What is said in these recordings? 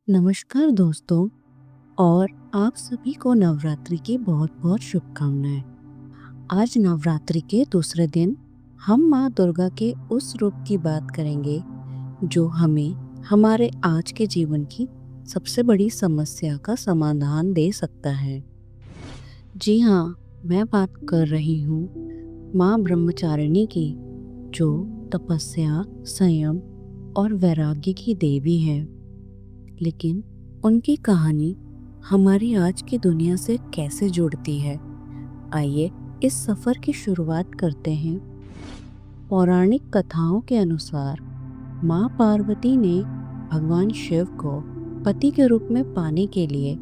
नमस्कार दोस्तों। और आप सभी को नवरात्रि की बहुत बहुत शुभकामनाएं। आज नवरात्रि के दूसरे दिन हम माँ दुर्गा के उस रूप की बात करेंगे जो हमें हमारे आज के जीवन की सबसे बड़ी समस्या का समाधान दे सकता है। जी हाँ, मैं बात कर रही हूँ माँ ब्रह्मचारिणी की, जो तपस्या, संयम और वैराग्य की देवी है। लेकिन उनकी कहानी हमारी आज की दुनिया से कैसे जुड़ती है, आइए इस सफर की शुरुआत करते हैं। पौराणिक कथाओं के अनुसार माँ पार्वती ने भगवान शिव को पति के रूप में पाने के लिए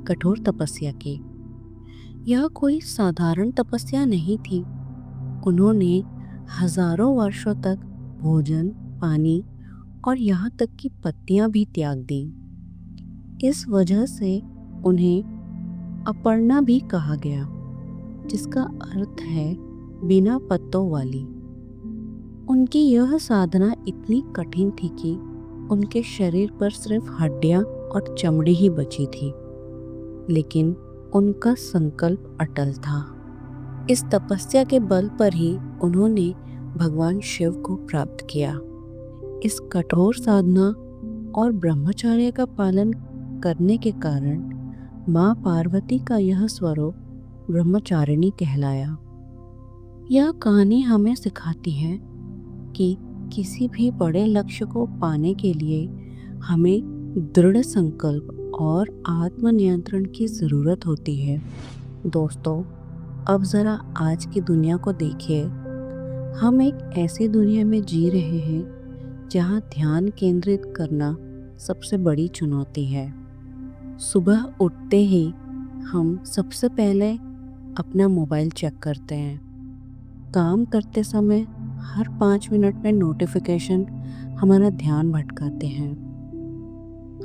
कठोर तपस्या की। यह कोई साधारण तपस्या नहीं थी। उन्होंने हजारों वर्षों तक भोजन, पानी और यहाँ तक कि पत्तियां भी त्याग दी। इस वजह से उन्हें अपर्णा भी कहा गया, जिसका अर्थ है बिना पत्तों वाली। उनकी यह साधना इतनी कठिन थी कि उनके शरीर पर सिर्फ हड्डियां और चमड़ी ही बची थी, लेकिन उनका संकल्प अटल था। इस तपस्या के बल पर ही उन्होंने भगवान शिव को प्राप्त किया। इस कठोर साधना और ब्रह्मचर्य का पालन करने के कारण माँ पार्वती का यह स्वरूप ब्रह्मचारिणी कहलाया। यह कहानी हमें सिखाती है कि किसी भी बड़े लक्ष्य को पाने के लिए हमें दृढ़ संकल्प और आत्मनियंत्रण की ज़रूरत होती है। दोस्तों, अब ज़रा आज की दुनिया को देखिए। हम एक ऐसी दुनिया में जी रहे हैं जहाँ ध्यान केंद्रित करना सबसे बड़ी चुनौती है। सुबह उठते ही हम सबसे पहले अपना मोबाइल चेक करते हैं। काम करते समय हर 5 मिनट में नोटिफिकेशन हमारा ध्यान भटकाते हैं।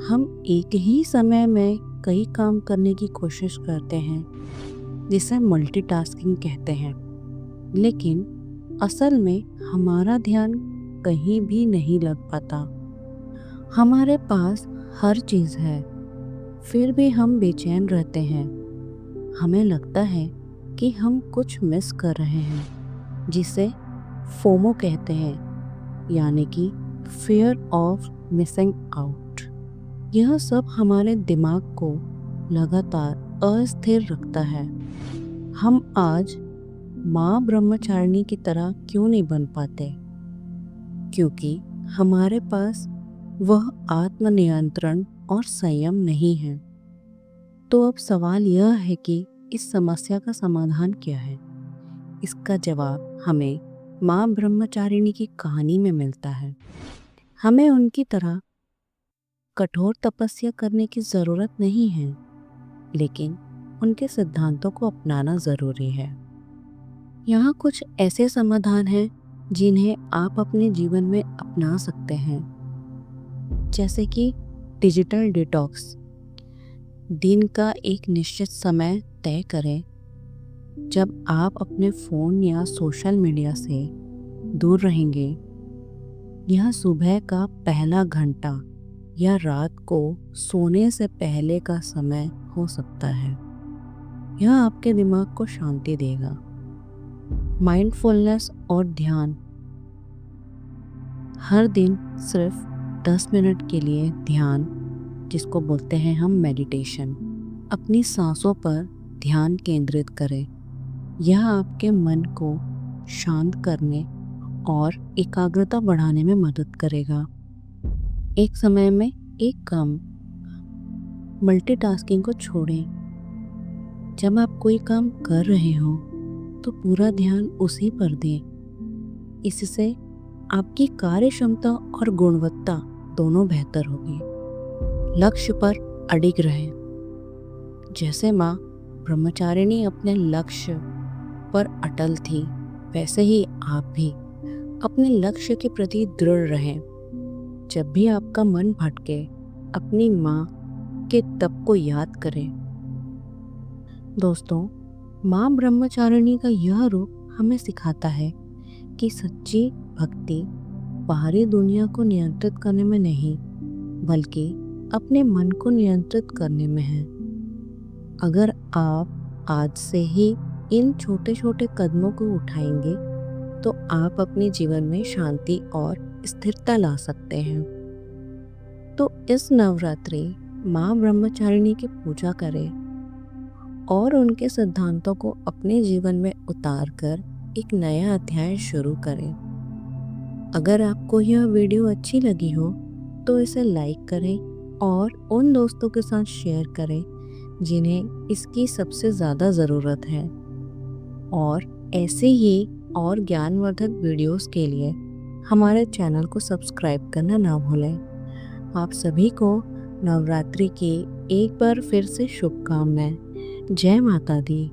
हम एक ही समय में कई काम करने की कोशिश करते हैं, जिसे मल्टीटास्किंग कहते हैं। लेकिन असल में हमारा ध्यान कहीं भी नहीं लग पाता। हमारे पास हर चीज़ है, फिर भी हम बेचैन रहते हैं। हमें लगता है कि हम कुछ मिस कर रहे हैं, जिसे फोमो कहते हैं, यानी कि फियर ऑफ मिसिंग आउट। यह सब हमारे दिमाग को लगातार अस्थिर रखता है। हम आज माँ ब्रह्मचारिणी की तरह क्यों नहीं बन पाते? क्योंकि हमारे पास वह आत्मनियंत्रण और संयम नहीं है। तो अब सवाल यह है कि इस समस्या का समाधान क्या है? इसका जवाब हमें माँ ब्रह्मचारिणी की कहानी में मिलता है। हमें उनकी तरह कठोर तपस्या करने की ज़रूरत नहीं है, लेकिन उनके सिद्धांतों को अपनाना ज़रूरी है। यहाँ कुछ ऐसे समाधान हैं जिन्हें आप अपने जीवन में अपना सकते हैं, जैसे कि डिजिटल डिटॉक्स। दिन का एक निश्चित समय तय करें जब आप अपने फ़ोन या सोशल मीडिया से दूर रहेंगे। यह सुबह का पहला घंटा या रात को सोने से पहले का समय हो सकता है। यह आपके दिमाग को शांति देगा। माइंडफुलनेस और ध्यान। हर दिन सिर्फ 10 मिनट के लिए ध्यान, जिसको बोलते हैं हम मेडिटेशन, अपनी सांसों पर ध्यान केंद्रित करें। यह आपके मन को शांत करने और एकाग्रता बढ़ाने में मदद करेगा। एक समय में एक काम, मल्टीटास्किंग को छोड़ें। जब आप कोई काम कर रहे हो तो पूरा ध्यान उसी पर दें। इससे आपकी कार्य क्षमता और गुणवत्ता दोनों बेहतर होगी। लक्ष्य पर अडिग रहें। जैसे माँ ब्रह्मचारिणी अपने लक्ष्य पर अटल थी, वैसे ही आप भी अपने लक्ष्य के प्रति दृढ़ रहें। जब भी आपका मन भटके, अपनी माँ के तप को याद करें। दोस्तों, माँ ब्रह्मचारिणी का यह रूप हमें सिखाता है कि सच्ची भक्ति बाहरी दुनिया को नियंत्रित करने में नहीं, बल्कि अपने मन को नियंत्रित करने में है। अगर आप आज से ही इन छोटे-छोटे कदमों को उठाएँगे, तो आप अपने जीवन में शांति और स्थिरता ला सकते हैं। तो इस नवरात्रि माँ ब्रह्मचारिणी की पूजा करें और उनके सिद्धांतों को अपने जीवन में उतार कर एक नया अध्याय शुरू करें। अगर आपको यह वीडियो अच्छी लगी हो तो इसे लाइक करें और उन दोस्तों के साथ शेयर करें जिन्हें इसकी सबसे ज़्यादा ज़रूरत है। और ऐसे ही और ज्ञानवर्धक वीडियोस के लिए हमारे चैनल को सब्सक्राइब करना ना भूलें। आप सभी को नवरात्रि की एक बार फिर से शुभकामनाएं। जय माता दी।